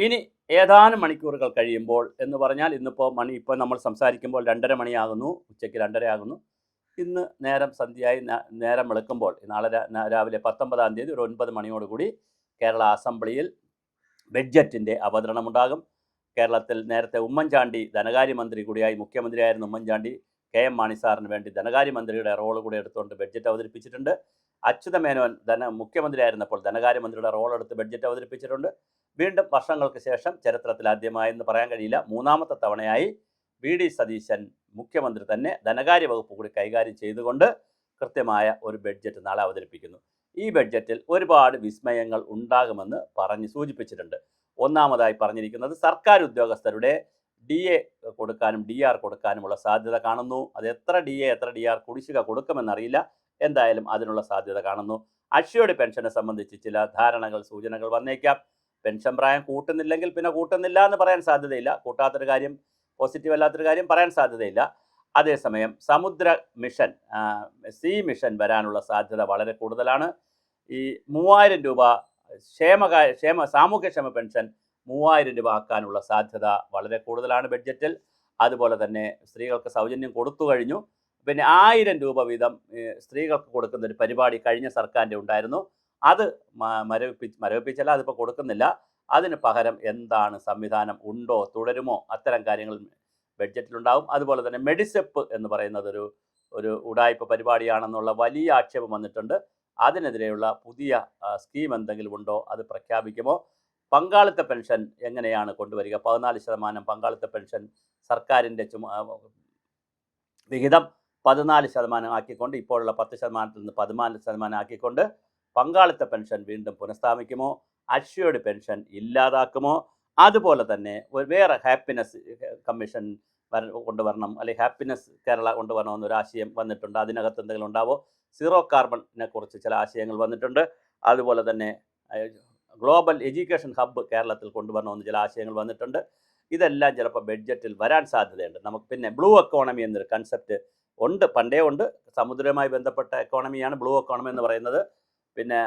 ഇനി ഏതാനും മണിക്കൂറുകൾ കഴിയുമ്പോൾ എന്ന് പറഞ്ഞാൽ ഇപ്പോൾ നമ്മൾ സംസാരിക്കുമ്പോൾ 2:30 മണിയാകുന്നു, ഉച്ചയ്ക്ക് 2:30 ആകുന്നു. ഇന്ന് നേരം സന്ധ്യയായി നേരം വെളുക്കുമ്പോൾ നാളെ രാവിലെ 19-ാം തീയതി ഒരു 9 മണിയോടുകൂടി കേരള അസംബ്ലിയിൽ ബഡ്ജറ്റിൻ്റെ അവതരണമുണ്ടാകും. കേരളത്തിൽ നേരത്തെ ഉമ്മൻചാണ്ടി ധനകാര്യമന്ത്രി കൂടിയായി, മുഖ്യമന്ത്രിയായിരുന്ന ഉമ്മൻചാണ്ടി KM മാണി സാറിന് വേണ്ടി ധനകാര്യമന്ത്രിയുടെ റോൾ കൂടി എടുത്തുകൊണ്ട് ബഡ്ജറ്റ് അവതരിപ്പിച്ചിട്ടുണ്ട്. അച്യുത മേനോൻ മുഖ്യമന്ത്രിയായിരുന്നപ്പോൾ ധനകാര്യമന്ത്രിയുടെ റോൾ എടുത്ത് ബഡ്ജറ്റ് അവതരിപ്പിച്ചിട്ടുണ്ട്. വീണ്ടും വർഷങ്ങൾക്ക് ശേഷം ചരിത്രത്തിൽ ആദ്യമായെന്ന് പറയാൻ കഴിയില്ല, 3ാമത്തെ തവണയായി VD സതീശൻ മുഖ്യമന്ത്രി തന്നെ ധനകാര്യ വകുപ്പ് കൂടി കൈകാര്യം ചെയ്തുകൊണ്ട് കൃത്യമായ ഒരു ബഡ്ജറ്റ് നാളെ അവതരിപ്പിക്കുന്നു. ഈ ബഡ്ജറ്റിൽ ഒരുപാട് വിസ്മയങ്ങൾ ഉണ്ടാകുമെന്ന് സൂചിപ്പിച്ചിട്ടുണ്ട്. ഒന്നാമതായി പറഞ്ഞിരിക്കുന്നത് സർക്കാർ ഉദ്യോഗസ്ഥരുടെ DA കൊടുക്കാനും DR കൊടുക്കാനുമുള്ള സാധ്യത കാണുന്നു. അത് എത്ര DA എത്ര DR കുടിശ്ശിക കൊടുക്കുമെന്നറിയില്ല, എന്തായാലും അതിനുള്ള സാധ്യത കാണുന്നു. അക്ഷയോട് പെൻഷനെ സംബന്ധിച്ച് ചില ധാരണകൾ, സൂചനകൾ വന്നേക്കാം. പെൻഷൻ പ്രായം കൂട്ടുന്നില്ലെങ്കിൽ പിന്നെ കൂട്ടുന്നില്ല എന്ന് പറയാൻ സാധ്യതയില്ല, കൂട്ടാത്തൊരു കാര്യം, പോസിറ്റീവ് അല്ലാത്തൊരു കാര്യം പറയാൻ സാധ്യതയില്ല. അതേസമയം സമുദ്ര മിഷൻ, മിഷൻ വരാനുള്ള സാധ്യത വളരെ കൂടുതലാണ്. ഈ 3000 രൂപ സാമൂഹ്യക്ഷേമ പെൻഷൻ 3000 രൂപ ആക്കാനുള്ള സാധ്യത വളരെ കൂടുതലാണ് ബഡ്ജറ്റിൽ. അതുപോലെ തന്നെ സ്ത്രീകൾക്ക് സൗജന്യം കൊടുത്തു കഴിഞ്ഞു. പിന്നെ 1000 രൂപ വീതം സ്ത്രീകൾക്ക് കൊടുക്കുന്ന ഒരു പരിപാടി കഴിഞ്ഞ സർക്കാരിൻ്റെ ഉണ്ടായിരുന്നു. അത് മരവിപ്പിച്ചല്ല, അതിപ്പോൾ കൊടുക്കുന്നില്ല. അതിന് പകരം എന്താണ് സംവിധാനം, ഉണ്ടോ, തുടരുമോ, അത്തരം കാര്യങ്ങൾ ബഡ്ജറ്റിലുണ്ടാവും. അതുപോലെ തന്നെ മെഡിസെപ്പ് എന്ന് പറയുന്നത് ഒരു ഉഡായിപ്പ് പരിപാടിയാണെന്നുള്ള വലിയ ആക്ഷേപം വന്നിട്ടുണ്ട്. അതിനെതിരെയുള്ള പുതിയ സ്കീം എന്തെങ്കിലും ഉണ്ടോ, അത് പ്രഖ്യാപിക്കുമോ? പങ്കാളിത്ത പെൻഷൻ എങ്ങനെയാണ് കൊണ്ടുവരിക? 14% പങ്കാളിത്ത പെൻഷൻ സർക്കാരിൻ്റെ വിഹിതം 14% ആക്കിക്കൊണ്ട്, ഇപ്പോഴുള്ള 10%-ൽ നിന്ന് 14% ആക്കിക്കൊണ്ട് പങ്കാളിത്ത പെൻഷൻ വീണ്ടും പുനഃസ്ഥാപിക്കുമോ? അക്ഷയോട് പെൻഷൻ ഇല്ലാതാക്കുമോ? അതുപോലെ തന്നെ വേറെ ഹാപ്പിനെസ് കമ്മീഷൻ കൊണ്ടുവരണം, അല്ലെങ്കിൽ ഹാപ്പിനെസ് കേരള കൊണ്ടുവരണമെന്നൊരു ആശയം വന്നിട്ടുണ്ട്. അതിനകത്ത് എന്തെങ്കിലും ഉണ്ടാവോ? സീറോ കാർബണിനെ കുറിച്ച് ചില ആശയങ്ങൾ വന്നിട്ടുണ്ട്. അതുപോലെ തന്നെ ഗ്ലോബൽ എഡ്യൂക്കേഷൻ ഹബ്ബ് കേരളത്തിൽ കൊണ്ടുവരണമെന്ന് ചില ആശയങ്ങൾ വന്നിട്ടുണ്ട്. ഇതെല്ലാം ചിലപ്പോൾ ബഡ്ജറ്റിൽ വരാൻ സാധ്യതയുണ്ട്. നമുക്ക് പിന്നെ ബ്ലൂ എക്കോണമി എന്നൊരു കൺസെപ്റ്റ് ഉണ്ട്, പണ്ടേ ഉണ്ട്. സമുദ്രവുമായി ബന്ധപ്പെട്ട എക്കോണമിയാണ് ബ്ലൂ എക്കോണമി എന്ന് പറയുന്നത്. പിന്നെ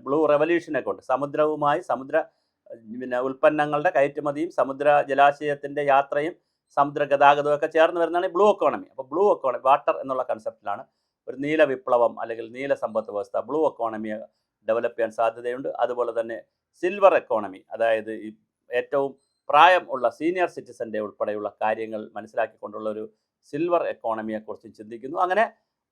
ബ്ലൂ റെവല്യൂഷനൊക്കെ ഉണ്ട്. സമുദ്ര ഉൽപ്പന്നങ്ങളുടെ കയറ്റുമതിയും സമുദ്ര ജലാശയത്തിൻ്റെ യാത്രയും സമുദ്ര ഗതാഗതവും ഒക്കെ ചേർന്ന് വരുന്നതാണ് ബ്ലൂ എക്കോണമി. അപ്പോൾ ബ്ലൂ എക്കോണമി, വാട്ടർ എന്നുള്ള കൺസെപ്റ്റിലാണ് ഒരു നീല വിപ്ലവം അല്ലെങ്കിൽ നീല സമ്പത്ത് വ്യവസ്ഥ, ബ്ലൂ എക്കോണമിയെ ഡെവലപ്പ് ചെയ്യാൻ സാധ്യതയുണ്ട്. അതുപോലെ തന്നെ സിൽവർ എക്കോണമി, അതായത് ഈ ഏറ്റവും പ്രായം ഉള്ള സീനിയർ സിറ്റിസൻ്റെ ഉൾപ്പെടെയുള്ള കാര്യങ്ങൾ മനസ്സിലാക്കിക്കൊണ്ടുള്ള ഒരു സിൽവർ എക്കോണമിയെക്കുറിച്ച് ചിന്തിക്കുന്നു. അങ്ങനെ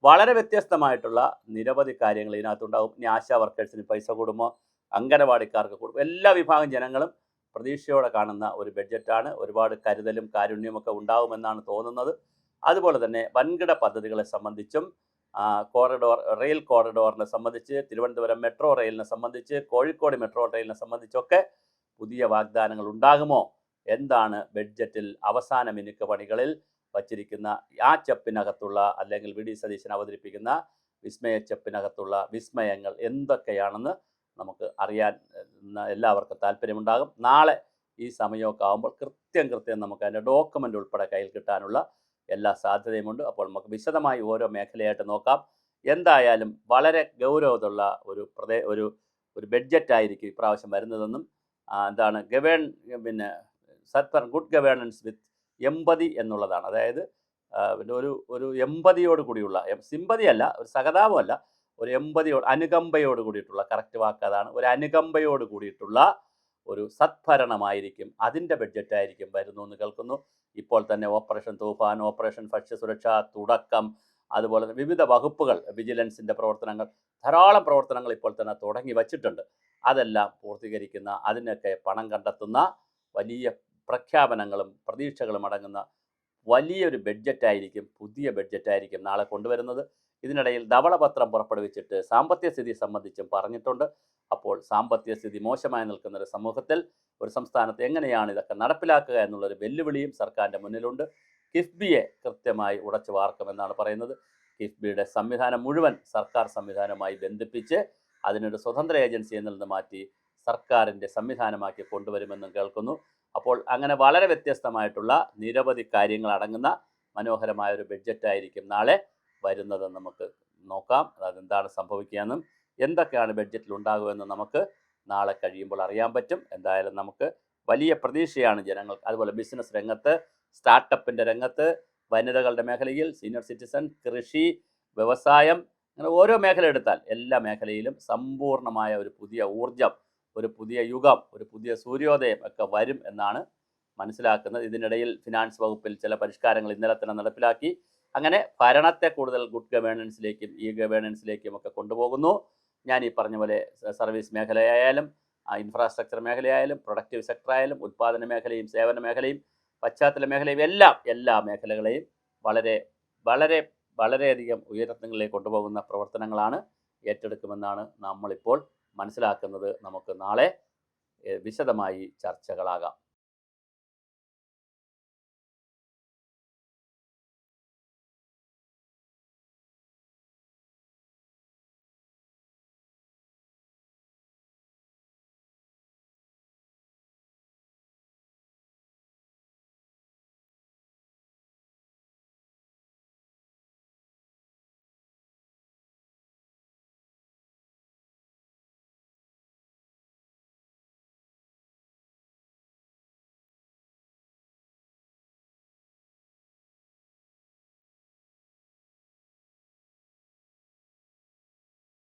വളരെ വ്യത്യസ്തമായിട്ടുള്ള നിരവധി കാര്യങ്ങൾ ഇതിനകത്തുണ്ടാകും. ഇനി ആശാ വർക്കേഴ്സിന് പൈസ കൂടുമോ, അംഗനവാടിക്കാർക്ക് കൂടും, എല്ലാ വിഭാഗം ജനങ്ങളും പ്രതീക്ഷയോടെ കാണുന്ന ഒരു ബഡ്ജറ്റാണ്. ഒരുപാട് കരുതലും കാരുണ്യമൊക്കെ ഉണ്ടാകുമെന്നാണ് തോന്നുന്നത്. അതുപോലെ തന്നെ വൻകിട പദ്ധതികളെ സംബന്ധിച്ചും റെയിൽ കോറിഡോറിനെ സംബന്ധിച്ച്, തിരുവനന്തപുരം മെട്രോ റെയിലിനെ സംബന്ധിച്ച്, കോഴിക്കോട് മെട്രോ റെയിലിനെ സംബന്ധിച്ചൊക്കെ പുതിയ വാഗ്ദാനങ്ങൾ ഉണ്ടാകുമോ? എന്താണ് ബഡ്ജറ്റിൽ അവസാന മിനുക്ക് പണികളിൽ വച്ചിരിക്കുന്ന ആ ചെപ്പിനകത്തുള്ള, അല്ലെങ്കിൽ VD സതീശൻ അവതരിപ്പിക്കുന്ന വിസ്മയച്ചെപ്പിനകത്തുള്ള വിസ്മയങ്ങൾ എന്തൊക്കെയാണെന്ന് നമുക്ക് അറിയാൻ എല്ലാവർക്കും താല്പര്യമുണ്ടാകും. നാളെ ഈ സമയമൊക്കെ ആകുമ്പോൾ കൃത്യം നമുക്ക് അതിൻ്റെ ഡോക്യുമെൻ്റ് ഉൾപ്പെടെ കയ്യിൽ കിട്ടാനുള്ള എല്ലാ സാധ്യതയുമുണ്ട്. അപ്പോൾ നമുക്ക് വിശദമായി ഓരോ മേഖലയായിട്ട് നോക്കാം. എന്തായാലും വളരെ ഗൗരവമുള്ള ഒരു ബഡ്ജറ്റായിരിക്കും ഇപ്രാവശ്യം വരുന്നതെന്നും എന്താണ് ഗുഡ് ഗവേണൻസ് വിത്ത് എമ്പതി എന്നുള്ളതാണ്. അതായത് ഒരു എമ്പതിയോട് കൂടിയുള്ള, സിമ്പതിയല്ല, ഒരു സഹതാപമല്ല, ഒരു അനുകമ്പയോട് കൂടിയിട്ടുള്ള, കറക്റ്റ് വാക്ക് അതാണ്, ഒരു അനുകമ്പയോട് കൂടിയിട്ടുള്ള ഒരു സദ്ഭരണമായിരിക്കും, അതിൻ്റെ ബഡ്ജറ്റായിരിക്കും വരുന്നു എന്ന് കേൾക്കുന്നു. ഇപ്പോൾ തന്നെ ഓപ്പറേഷൻ തൂഫാൻ, ഓപ്പറേഷൻ ഭക്ഷ്യസുരക്ഷ തുടക്കം, അതുപോലെ തന്നെ വിവിധ വകുപ്പുകൾ, വിജിലൻസിൻ്റെ പ്രവർത്തനങ്ങൾ, ധാരാളം പ്രവർത്തനങ്ങൾ ഇപ്പോൾ തന്നെ തുടങ്ങി വച്ചിട്ടുണ്ട്. അതെല്ലാം പൂർത്തീകരിക്കുന്ന, അതിനൊക്കെ പണം കണ്ടെത്തുന്ന വലിയ പ്രഖ്യാപനങ്ങളും പ്രതീക്ഷകളും അടങ്ങുന്ന വലിയൊരു ബഡ്ജറ്റായിരിക്കും, പുതിയ ബഡ്ജറ്റായിരിക്കും നാളെ കൊണ്ടുവരുന്നത്. ഇതിനിടയിൽ ധവളപത്രം പുറപ്പെടുവിച്ചിട്ട് സാമ്പത്തിക സ്ഥിതി സംബന്ധിച്ചും പറഞ്ഞിട്ടുണ്ട്. അപ്പോൾ സാമ്പത്തിക സ്ഥിതി മോശമായി നിൽക്കുന്ന ഒരു സമൂഹത്തിൽ, ഒരു സംസ്ഥാനത്ത് എങ്ങനെയാണ് ഇതൊക്കെ നടപ്പിലാക്കുക എന്നുള്ളൊരു വെല്ലുവിളിയും സർക്കാരിൻ്റെ മുന്നിലുണ്ട്. കിഫ്ബിയെ കൃത്യമായി ഉടച്ചു വാർക്കുമെന്നാണ് പറയുന്നത്. കിഫ്ബിയുടെ സംവിധാനം മുഴുവൻ സർക്കാർ സംവിധാനവുമായി ബന്ധിപ്പിച്ച് അതിനൊരു സ്വതന്ത്ര ഏജൻസി എന്നിൽ നിന്ന് മാറ്റി സർക്കാരിൻ്റെ സംവിധാനമാക്കി കൊണ്ടുവരുമെന്നും കേൾക്കുന്നു. അപ്പോൾ അങ്ങനെ വളരെ വ്യത്യസ്തമായിട്ടുള്ള നിരവധി കാര്യങ്ങൾ അടങ്ങുന്ന മനോഹരമായ ഒരു ബഡ്ജറ്റായിരിക്കും നാളെ വരുന്നതെന്ന് നമുക്ക് നോക്കാം. അതെന്താണ് സംഭവിക്കുകയെന്നും എന്തൊക്കെയാണ് ബഡ്ജറ്റിൽ ഉണ്ടാകുമെന്ന് നമുക്ക് നാളെ കഴിയുമ്പോൾ അറിയാൻ പറ്റും. എന്തായാലും നമുക്ക് വലിയ പ്രതീക്ഷയാണ് ജനങ്ങൾക്ക്. അതുപോലെ ബിസിനസ് രംഗത്ത്, സ്റ്റാർട്ടപ്പിൻ്റെ രംഗത്ത്, വനിതകളുടെ മേഖലയിൽ, സീനിയർ സിറ്റിസൺ, കൃഷി, വ്യവസായം, അങ്ങനെ ഓരോ മേഖല എടുത്താൽ എല്ലാ മേഖലയിലും സമ്പൂർണ്ണമായ ഒരു പുതിയ ഊർജം, ഒരു പുതിയ യുഗം, ഒരു പുതിയ സൂര്യോദയം ഒക്കെ വരും എന്നാണ് മനസ്സിലാക്കുന്നത്. ഇതിനിടയിൽ ഫിനാൻസ് വകുപ്പിൽ ചില പരിഷ്കാരങ്ങൾ ഇന്നലെ തന്നെ നടപ്പിലാക്കി. അങ്ങനെ ഭരണത്തെ കൂടുതൽ ഗുഡ് ഗവേണൻസിലേക്കും ഇ ഗവേണൻസിലേക്കും ഒക്കെ കൊണ്ടുപോകുന്നു. ഞാൻ ഈ പറഞ്ഞ പോലെ സർവീസ് മേഖലയായാലും ഇൻഫ്രാസ്ട്രക്ചർ മേഖലയായാലും പ്രൊഡക്റ്റീവ് സെക്ടറായാലും ഉൽപ്പാദന മേഖലയും സേവന മേഖലയും പശ്ചാത്തല മേഖലയും എല്ലാ മേഖലകളെയും വളരെ വളരെ വളരെയധികം ഉയരങ്ങളിലേക്ക് കൊണ്ടുപോകുന്ന പ്രവർത്തനങ്ങളാണ് ഏറ്റെടുക്കുമെന്നാണ് നമ്മളിപ്പോൾ മനസ്സിലാക്കുന്നത്. നമുക്ക് നാളെ വിശദമായി ചർച്ചകളാകാം.